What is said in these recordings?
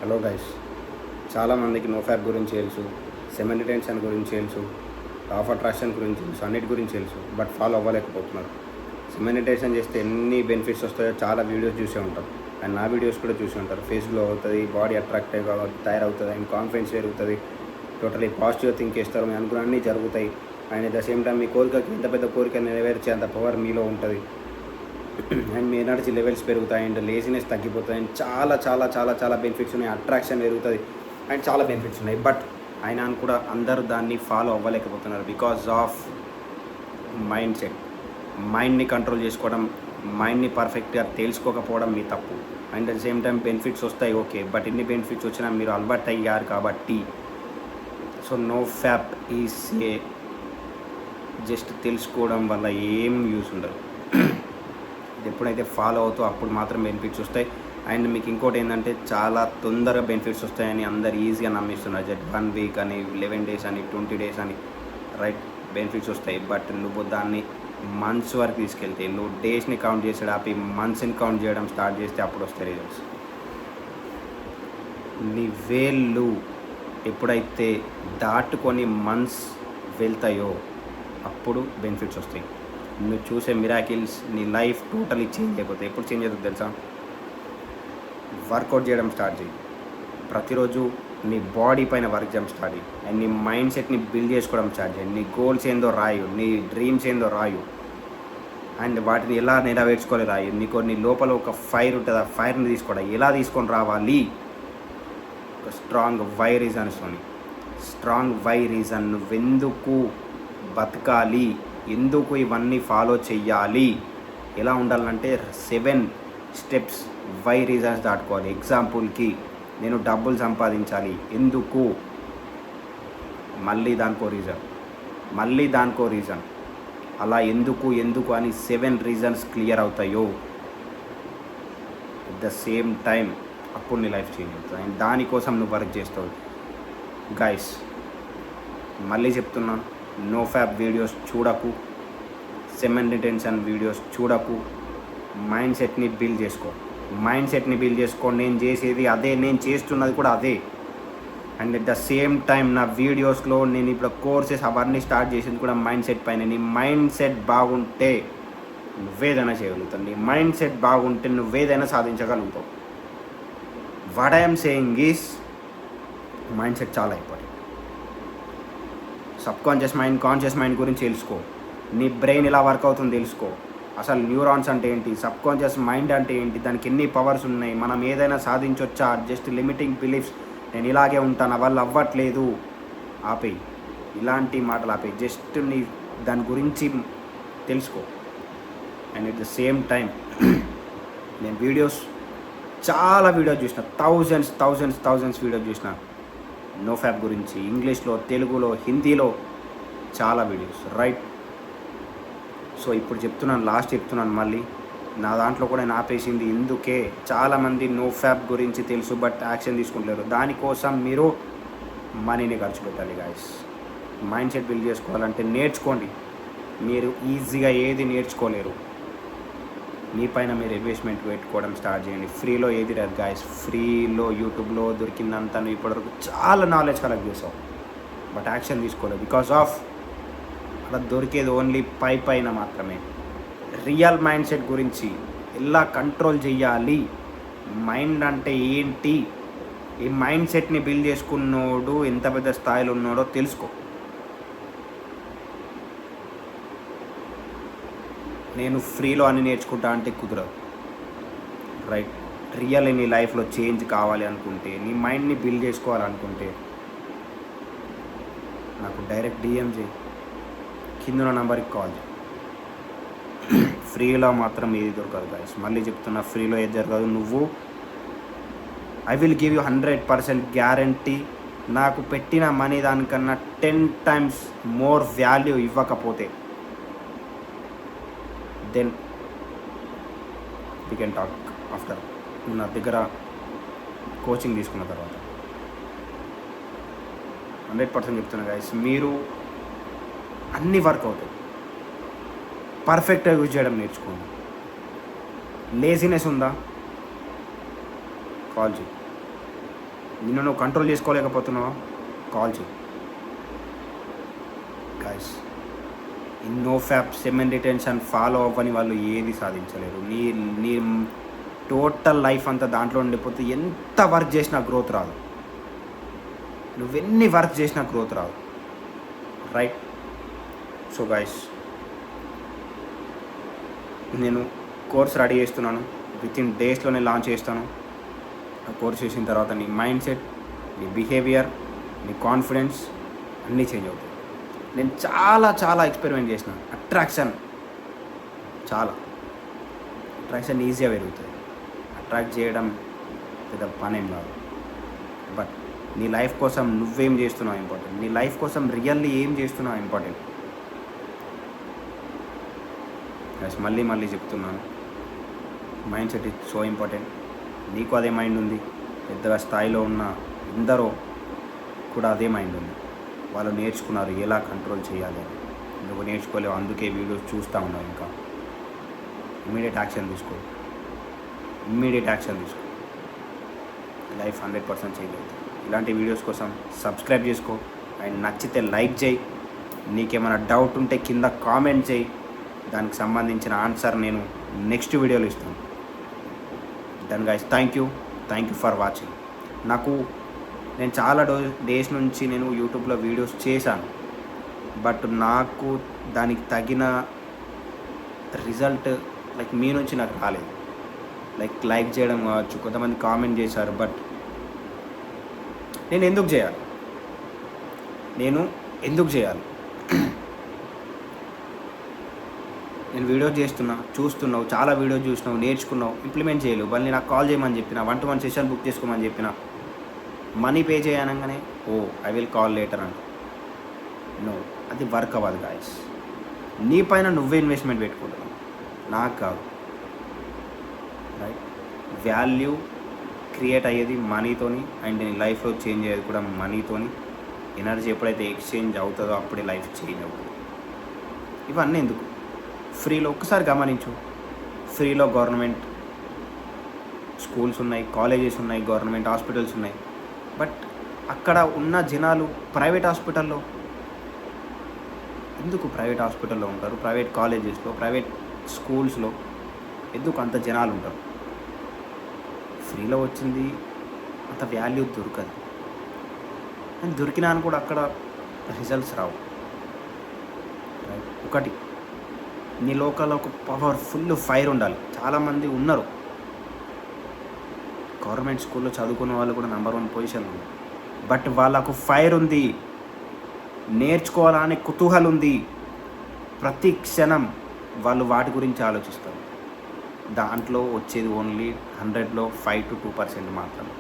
Hello guys, చాలామందికి no ఫ్యాప్ గురించి తెలుసు, సెమెన్ రిటెన్షన్ గురించి తెలుసు, ఆఫ్ అట్రాక్షన్ గురించి తెలుసు, అన్నిటి గురించి తెలుసు. బట్ ఫాలో అవ్వలేకపోతున్నారు. సెమెన్ రిటెన్షన్ చేస్తే ఎన్ని బెనిఫిట్స్ వస్తాయో చాలా వీడియోస్ చూసే ఉంటారు. అండ్ నా వీడియోస్ కూడా చూసి ఉంటారు. ఫేస్ గ్లో అవుతుంది, బాడీ అట్రాక్టివ్గా తయారవుతుంది, అండ్ కాన్ఫిడెన్స్ పెరుగుతుంది, టోటలీ పాజిటివ్ థింక్ చేస్తారు, మీ అనుకున్నన్నీ జరుగుతాయి. And at the same time మీ కోరికకి ఎంత పెద్ద కోరిక నెరవేర్చే అంత పవర్ మీలో ఉంటుంది. అండ్ మీ ఎనర్జీ లెవెల్స్ పెరుగుతాయి, అండ్ లేజినెస్ తగ్గిపోతాయి, అండ్ చాలా చాలా చాలా చాలా బెనిఫిట్స్ ఉన్నాయి. అట్రాక్షన్ పెరుగుతుంది అండ్ చాలా బెనిఫిట్స్ ఉన్నాయి. బట్ అయినా కూడా అందరూ దాన్ని ఫాలో అవ్వలేకపోతున్నారు బికాజ్ ఆఫ్ మైండ్ సెట్. మైండ్ని కంట్రోల్ చేసుకోవడం, మైండ్ని పర్ఫెక్ట్గా తెలుసుకోకపోవడం మీ తప్పు. And at the same time benefits వస్తాయి, ఓకే, బట్ ఎన్ని బెనిఫిట్స్ వచ్చినా మీరు అలవాటు అయ్యారు కాబట్టి. So no fap is a just తెలుసుకోవడం వల్ల ఏం యూస్ ఉండదు. ఎప్పుడైతే ఫాలో అవుతో అప్పుడు మాత్రం బెనిఫిట్స్ వస్తాయి. అండ్ మీకు ఇంకోటి ఏంటంటే చాలా తొందరగా బెనిఫిట్స్ వస్తాయని అందరు ఈజీగా నమ్మిస్తున్నారు. జస్ట్ 1 వీక్ అని, 11 డేస్ అని, 20 డేస్ అని, రైట్, బెనిఫిట్స్ వస్తాయి. బట్ నువ్వు దాన్ని మంత్స్ వరకు తీసుకెళ్తే, నువ్వు డేస్ని కౌంట్ చేసాడు ఆపి మంత్స్ని కౌంట్ చేయడం స్టార్ట్ చేస్తే అప్పుడు వస్తాయి రిజల్ట్స్. నీ వేళ్ళు ఎప్పుడైతే దాటుకొని మంత్స్ వెళ్తాయో అప్పుడు బెనిఫిట్స్ వస్తాయి. నువ్వు చూసే మిరాకిల్స్ నీ లైఫ్ టోటలీ చేంజ్ అయిపోతాయి. ఎప్పుడు చేంజ్ అవుతుంది తెలుసా? వర్కౌట్ చేయడం స్టార్ట్ చేయి. ప్రతిరోజు నీ బాడీ పైన వర్క్ చేయడం స్టార్ట్ చేయి. అండ్ నీ మైండ్ సెట్ని బిల్డ్ చేసుకోవడం స్టార్ట్ చేయి. నీ గోల్స్ ఏందో రాయు, నీ డ్రీమ్స్ ఏందో రాయు, అండ్ వాటిని ఎలా నెరవేర్చుకోవాలి రాయు. నీకు నీ లోపల ఒక ఫైర్ ఉంటుంది, ఆ ఫైర్ని తీసుకోవడం ఎలా తీసుకొని రావాలి. ఒక స్ట్రాంగ్ వై రీజన్స్ అని, స్ట్రాంగ్ వై రీజన్, నువ్వెందుకు బతకాలి, ఎందుకు ఇవన్నీ ఫాలో చెయ్యాలి, ఎలా ఉండాలంటే 7 స్టెప్స్ వై రీజన్స్ దాటుకోవాలి. ఎగ్జాంపుల్కి నేను డబ్బులు సంపాదించాలి, ఎందుకు, మళ్ళీ దానికో రీజన్, మళ్ళీ దానికో రీజన్, అలా ఎందుకు ఎందుకు అని 7 రీజన్స్ క్లియర్ అవుతాయో అట్ ద సేమ్ టైం అప్పుడు నీ లైఫ్ చేంజ్ అవుతుంది. అండ్ దానికోసం నువ్వు వర్క్ చేస్తావు. గైస్, మళ్ళీ చెప్తున్నా, నో ఫ్యాప్ వీడియోస్ చూడకు, సెమెన్ రిటెన్షన్ వీడియోస్ చూడకు. మైండ్ సెట్ని బిల్డ్ చేసుకో, మైండ్ సెట్ని బిల్డ్ చేసుకో. నేను చేసేది అదే, నేను చేస్తున్నది కూడా అదే. And at the same time నా వీడియోస్లో నేను ఇప్పుడు కోర్సెస్ అవన్నీ స్టార్ట్ చేసింది కూడా మైండ్ సెట్ పైన. నీ మైండ్ సెట్ బాగుంటే నువ్వేదైనా చేయగలుగుతావు. నీ మైండ్ సెట్ బాగుంటే నువ్వేదైనా సాధించగలుగుతావు. What I'm saying is mind set చాలా important. Subconscious mind, conscious mind గురించి తెలుసుకో. నీ బ్రెయిన్ ఎలా వర్క్ అవుతుందో తెలుసుకో. అసలు న్యూరాన్స్ అంటే ఏంటి, సబ్కాన్షియస్ మైండ్ అంటే ఏంటి, దానికి ఎన్ని పవర్స్ ఉన్నాయి, మనం ఏదైనా సాధించవచ్చా, జస్ట్ లిమిటింగ్ బిలీఫ్స్, నేను ఇలాగే ఉంటాను, వాళ్ళు అవ్వట్లేదు, ఆపేయి, ఇలాంటి మాటలు ఆపేయి. జస్ట్ నీ దాని గురించి తెలుసుకో. And at the same time నేను వీడియోస్, చాలా వీడియోస్ చూసిన, థౌజండ్స్ వీడియోస్ చూసిన నో ఫ్యాప్ గురించి. ఇంగ్లీష్లో, తెలుగులో, హిందీలో చాలా వీడియోస్, రైట్. సో ఇప్పుడు చెప్తున్నాను, లాస్ట్ చెప్తున్నాను మళ్ళీ, నా దాంట్లో కూడా నేను ఆపేసింది ఇందుకే. చాలామంది నో ఫ్యాప్ గురించి తెలుసు బట్ యాక్షన్ తీసుకుంటలేరు. దానికోసం మీరు మనీని ఖర్చు పెట్టాలి గాయస్. మైండ్ సెట్ బిల్డ్ చేసుకోవాలంటే నేర్చుకోండి. మీరు ఈజీగా ఏది నేర్చుకోలేరు. మీ పైన మీరు ఇన్వెస్ట్మెంట్ పెట్టుకోవడం స్టార్ట్ చేయండి. ఫ్రీలో ఏది రాదు గాయస్. ఫ్రీలో యూట్యూబ్లో దొరికిందంతా నువ్వు ఇప్పటివరకు చాలా నాలెడ్జ్ కలెక్ట్ చేసావు బట్ యాక్షన్ తీసుకోలేదు. బికాస్ ఆఫ్ అలా దొరికేది ఓన్లీ పైన మాత్రమే. రియల్ మైండ్ సెట్ గురించి ఎలా కంట్రోల్ చేయాలి, మైండ్ అంటే ఏంటి, ఈ మైండ్ సెట్ని బిల్డ్ చేసుకున్నోడు ఎంత పెద్ద స్థాయిలో ఉన్నాడో తెలుసుకో. నేను ఫ్రీలో అన్ని నేర్చుకుంటా అంటే కుదరదు, రైట్. రియల్ నీ లైఫ్లో చేంజ్ కావాలి అనుకుంటే, నీ మైండ్ని బిల్డ్ చేసుకోవాలనుకుంటే నాకు డైరెక్ట్ డిఎం చేయి, కింద ఉన్న నెంబర్కి కాల్ చేయి. ఫ్రీలో మాత్రం ఏది దొరకదు గాయస్. మళ్ళీ చెప్తున్నా, ఫ్రీలో ఏది జరగదు. నువ్వు I will give you 100% guarantee. నాకు పెట్టిన మనీ దానికన్నా 10 times మోర్ వాల్యూ ఇవ్వకపోతే then we can talk after. నా దగ్గర కోచింగ్ తీసుకున్న తర్వాత 100% చెప్తున్నా గైస్, మీరు అన్నీ వర్క్ అవుతాయి. పర్ఫెక్ట్గా యూజ్ చేయడం నేర్చుకోండి. లేజినెస్ ఉందా, కాల్ చేయి. నిన్ను నువ్వు కంట్రోల్ చేసుకోలేకపోతున్నావా? కాల్ చేయి గైస్. ఈ no fap semen retention follow అవ్వని వాళ్ళు ఏది సాధించలేరు. నీ నీ టోటల్ లైఫ్ అంతా దాంట్లో ఉండిపోతే ఎంత వర్క్ చేసినా గ్రోత్ రాదు. నువ్వెన్ని వర్క్ చేసినా గ్రోత్ రాదు. రైట్? సో గైస్, నేను కోర్స్ రెడీ చేస్తున్నాను. విత్ ఇన్ డేస్లోనే లాంచ్ చేస్తాను. ఆ కోర్స్ చేసిన తర్వాత నీ మైండ్ సెట్, నీ బిహేవియర్, నీ కాన్ఫిడెన్స్ అన్నీ చేంజ్ అవుతాయి. నేను చాలా చాలా ఎక్స్పెరిమెంట్ చేసిన. అట్రాక్షన్ ఈజీగా పెరుగుతుంది. అట్రాక్ట్ చేయడం పెద్ద పనేం కాదు. బట్ నీ లైఫ్ కోసం నువ్వేం చేస్తున్నావు ఇంపార్టెంట్. నీ లైఫ్ కోసం రియల్లీ ఏం చేస్తున్నావు ఇంపార్టెంట్. మళ్ళీ చెప్తున్నాను, mind set is so important. నీకు అదే మైండ్ ఉంది. పెద్దగా స్థాయిలో ఉన్న ఎందరో కూడా అదే మైండ్ ఉంది. వాళ్ళు నేర్చుకున్నారు ఎలా కంట్రోల్ చేయాలి అని. నువ్వు నేర్చుకోలేవు, అందుకే వీడియోస్ చూస్తూ ఉన్నావు. ఇంకా ఇమ్మీడియట్ యాక్షన్ తీసుకో. లైఫ్ 100% చేంజ్ అవుతుంది. ఇలాంటి వీడియోస్ కోసం సబ్స్క్రైబ్ చేసుకో. అండ్ నచ్చితే లైక్ చేయి. నీకేమైనా డౌట్ ఉంటే కింద కామెంట్ చేయి. దానికి సంబంధించిన ఆన్సర్ నేను నెక్స్ట్ వీడియోలో ఇస్తాను. Done guys, thank you for watching. నేను చాలా డేస్ నుంచి నేను యూట్యూబ్లో వీడియోస్ చేశాను. బట్ నాకు దానికి తగిన రిజల్ట్ మీ నుంచి నాకు రాలేదు. లైక్ చేయడం కావచ్చు, కొంతమంది కామెంట్ చేశారు. బట్ నేను ఎందుకు చేయాలి? నేను వీడియో చూస్తున్నావు, చాలా వీడియో చూసినావు, నేర్చుకున్నావు, ఇంప్లిమెంట్ చేయలేవు. మళ్ళీ నాకు కాల్ చేయమని చెప్పిన, 1-to-1 సెషన్ బుక్ చేసుకోమని చెప్పిన, మనీ పే చేయనగానే ఐ విల్ కాల్ లేటర్ అంట. నో, అది వర్క్ అవ్వదు గాయస్. నీ పైన నువ్వే ఇన్వెస్ట్మెంట్ పెట్టుకుంటున్నావు, నాకు కాదు. రైట్? వాల్యూ క్రియేట్ అయ్యేది మనీతోని, అండ్ నీ లైఫ్లో చేంజ్ అయ్యేది కూడా మనీతోని. ఎనర్జీ ఎప్పుడైతే ఎక్స్చేంజ్ అవుతుందో అప్పుడే లైఫ్ చేంజ్ అవుతుంది. ఇవన్నీ ఎందుకు? ఫ్రీలో ఒక్కసారి గమనించు. ఫ్రీలో గవర్నమెంట్ స్కూల్స్ ఉన్నాయి, కాలేజెస్ ఉన్నాయి, గవర్నమెంట్ హాస్పిటల్స్ ఉన్నాయి. బట్ అక్కడ ఉన్న జనాలు ప్రైవేట్ హాస్పిటల్లో ఉంటారు. ప్రైవేట్ కాలేజెస్లో, ప్రైవేట్ స్కూల్స్లో ఎందుకు అంత జనాలు ఉంటారు? ఫ్రీలో వచ్చింది అంత వాల్యూ దొరకదు. అండ్ దొరికినా అని కూడా అక్కడ రిజల్ట్స్ రావు. ఒకటి, నీ లోకల్లో ఒక పవర్ఫుల్ ఫైర్ ఉండాలి. చాలామంది ఉన్నారు గవర్నమెంట్ స్కూల్లో చదువుకున్న వాళ్ళు కూడా నెంబర్ 1 పొజిషన్ ఉంది. బట్ వాళ్ళకు ఫైర్ ఉంది, నేర్చుకోవాలనే కుతూహలం ఉంది. ప్రతి క్షణం వాళ్ళు వాటి గురించి ఆలోచిస్తారు. దాంట్లో వచ్చేది ఓన్లీ 100లో 5-2% మాత్రమే.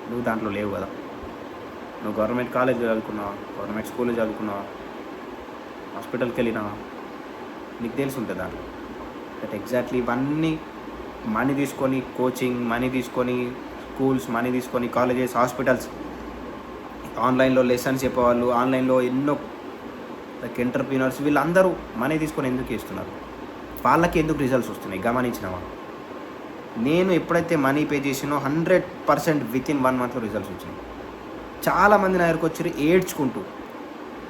నువ్వు దాంట్లో లేవు కదా. నువ్వు గవర్నమెంట్ కాలేజ్ చదువుకున్నావా, గవర్నమెంట్ స్కూల్లో చదువుకున్నావా, హాస్పిటల్కి వెళ్ళినావా, నీకు తెలిసి ఉంటుంది దాంట్లో. బట్ ఎగ్జాక్ట్లీ ఇవన్నీ మనీ తీసుకొని, కోచింగ్ మనీ తీసుకొని, స్కూల్స్ మనీ తీసుకొని, కాలేజెస్, హాస్పిటల్స్, ఆన్లైన్లో లెసన్స్ చెప్పేవాళ్ళు, ఆన్లైన్లో ఎన్నో ఎంటర్ప్రీనర్స్, వీళ్ళందరూ మనీ తీసుకొని ఎందుకు ఇస్తున్నారు? వాళ్ళకి ఎందుకు రిజల్ట్స్ వస్తున్నాయి గమనించినవా? నేను ఎప్పుడైతే మనీ పే చేసినో 100% వితిన్ 1 మంత్లో రిజల్ట్స్ వచ్చినాయి. చాలామంది నా దగ్గరకు వచ్చి ఏడ్చుకుంటూ,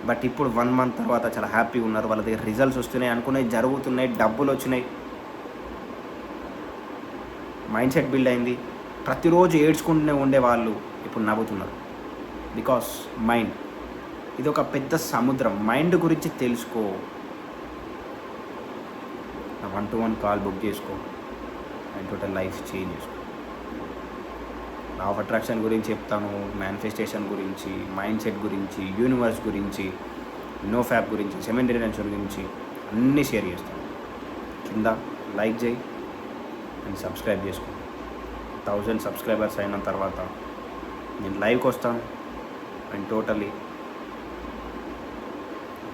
బట్ ఇప్పుడు 1 మంత్ తర్వాత చాలా హ్యాపీగా ఉన్నారు. వాళ్ళ దగ్గర రిజల్ట్స్ వస్తున్నాయి, అనుకునేవి జరుగుతున్నాయి, డబ్బులు వచ్చినాయి, మైండ్ సెట్ బిల్డ్ అయింది. ప్రతిరోజు ఏడ్చుకుంటూనే ఉండే వాళ్ళు ఇప్పుడు నవ్వుతున్నారు. బికాస్ మైండ్ ఇది ఒక పెద్ద సముద్రం. మైండ్ గురించి తెలుసుకో. 1-to-1 కాల్ బుక్ చేసుకో అండ్ టోటల్ లైఫ్ చేంజ్ చేసుకో. లా ఆఫ్ అట్రాక్షన్ గురించి చెప్తాను, మేనిఫెస్టేషన్ గురించి, మైండ్ సెట్ గురించి, యూనివర్స్ గురించి, నో ఫ్యాప్ గురించి, సెమెన్ రిటెన్షన్ గురించి అన్నీ షేర్ చేస్తాను. కింద లైక్ చేయి అండ్ సబ్స్క్రైబ్ చేసుకో. 1000 సబ్స్క్రైబర్స్ అయిన తర్వాత నేను లైవ్కి వస్తాను అండ్ టోటల్లీ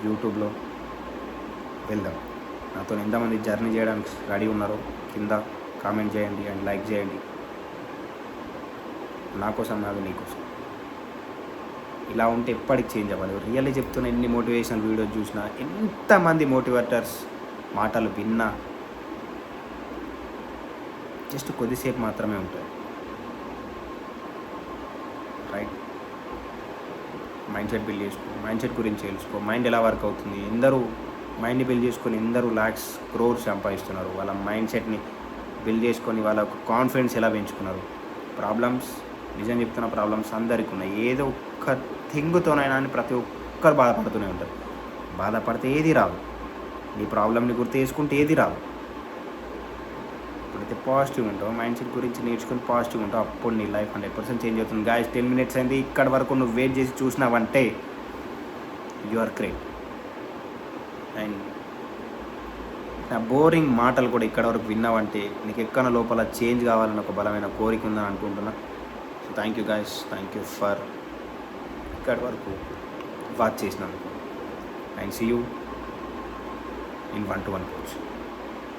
యూట్యూబ్లో వెళ్దాం. నాతో ఎంతమంది జర్నీ చేయడానికి రెడీ ఉన్నారో కింద కామెంట్ చేయండి అండ్ లైక్ చేయండి. నా కోసం కాదు, నీకోసం. ఇలా ఉంటే ఎప్పటికి చేంజ్ అవ్వాలి. రియల్లీ చెప్తున్నా, ఎన్ని మోటివేషనల్ వీడియోస్ చూసినా, ఎంతమంది మోటివేటర్స్ మాటలు విన్నా జస్ట్ కొద్దిసేపు మాత్రమే ఉంటాయి. రైట్. మైండ్ సెట్ బిల్డ్ చేసుకో, మైండ్ సెట్ గురించి తెలుసుకో, మైండ్ ఎలా వర్క్ అవుతుంది. ఎందరూ మైండ్ని బిల్డ్ చేసుకొని ఎందరూ ల్యాక్స్ క్రోర్స్ సంపాదిస్తున్నారు. వాళ్ళ మైండ్ సెట్ని బిల్డ్ చేసుకొని వాళ్ళ కాన్ఫిడెన్స్ ఎలా పెంచుకున్నారు. ప్రాబ్లమ్స్, నిజం చెప్తున్న ప్రాబ్లమ్స్ అందరికీ ఉన్నాయి. ఏదో ఒక్క థింగ్తోనైనా అని ప్రతి ఒక్కరు బాధపడుతూనే ఉంటారు. బాధపడితే ఏది రాదు. నీ ప్రాబ్లమ్ని గుర్తు చేసుకుంటే ఏది రాదు. ఇప్పుడైతే పాజిటివ్ ఉంటావు, మైండ్ సెట్ గురించి నేర్చుకుని పాజిటివ్ ఉంటావు, అప్పుడు నీ లైఫ్ 100% చేంజ్ అవుతుంది. గాయస్ 10 minutes అయింది. ఇక్కడ వరకు నువ్వు వెయిట్ చేసి చూసినావంటే యు ఆర్ గ్రేట్. అండ్ నా బోరింగ్ మాటలు కూడా ఇక్కడ వరకు విన్నావంటే నీకు ఎక్కడ లోపల చేంజ్ కావాలని ఒక బలమైన కోరిక ఉందని అనుకుంటున్నా. So thank you guys, thank you for ఇక్కడ వరకు వాచ్ చేసినందుకు. And see you in 1-to-1 coach.